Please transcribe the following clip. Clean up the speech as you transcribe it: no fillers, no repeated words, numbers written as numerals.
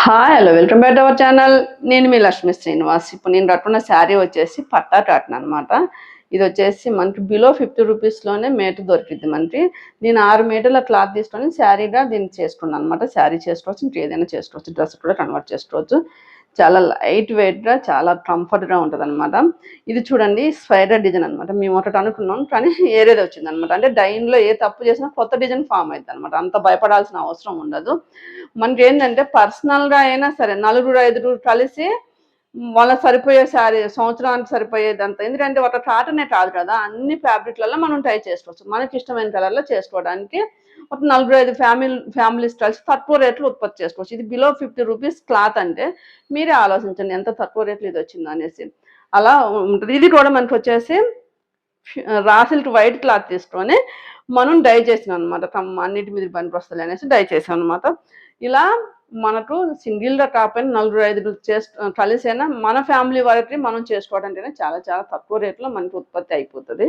Hi hello welcome back to our channel. నేను మీ లక్ష్మీ శ్రీనివాస్. ఇప్పుడు నేను కట్టుకున్న శారీ వచ్చేసి పట్టా కాటన్ అనమాట. ఇది వచ్చేసి మనకి బిలో 50 రూపీస్లోనే మీటర్ దొరికింది మనకి. నేను 6 మీటర్ల క్లాత్ తీసుకొని శారీగా దీన్ని చేసుకున్నాను అనమాట. శారీ చేసుకోవచ్చు, ఇంకా ఏదైనా చేసుకోవచ్చు, డ్రెస్ కూడా కన్వర్ట్ చేసుకోవచ్చు. చాలా లైట్ వెయిట్గా, చాలా కంఫర్ట్గా ఉంటుంది అనమాట. ఇది చూడండి, స్పైడర్ డిజైన్ అనమాట. మేము ఒకటి అనుకున్నాం కానీ ఏరేది వచ్చింది అనమాట. అంటే డైన్లో ఏ తప్పు చేసినా కొత్త డిజైన్ ఫామ్ అవుతుంది అనమాట. అంత భయపడాల్సిన అవసరం ఉండదు. మనకి ఏంటంటే పర్సనల్గా అయినా సరే నలుగురు ఐదుగురు కలిసి వాళ్ళకి సరిపోయే శారీ, సంవత్సరానికి సరిపోయేదంతా. ఎందుకంటే ఒక కాటనే కాదు కదా, అన్ని ఫ్యాబ్రిక్లలో మనం ట్రై చేసుకోవచ్చు. మనకి ఇష్టమైన కలర్లో చేసుకోవడానికి ఒక నలుగురు ఐదు ఫ్యామిలీస్ కలిసి తక్కువ రేట్లు ఉత్పత్తి చేసుకోవచ్చు. ఇది బిలో 50 రూపీస్ క్లాత్ అంటే మీరే ఆలోచించండి ఎంత తక్కువ రేట్లు ఇది వచ్చిందో అనేసి. అలా ఉంటుంది. ఇది కూడా మనకి వచ్చేసి రా సిల్క్ వైట్ క్లాత్ తీసుకొని మనం డై చేసాం అనమాట. అన్నిటి మీద పనికి వస్తుంది అనేసి డై చేసాం అనమాట. ఇలా మనకు సింగిల్గా కాకపోయినా నలుగురు ఐదుగురు కలిసైనా మన ఫ్యామిలీ వరకు మనం చేసుకోవడానికైనా చాలా చాలా తక్కువ రేట్లో మనకి ఉత్పత్తి అయిపోతుంది.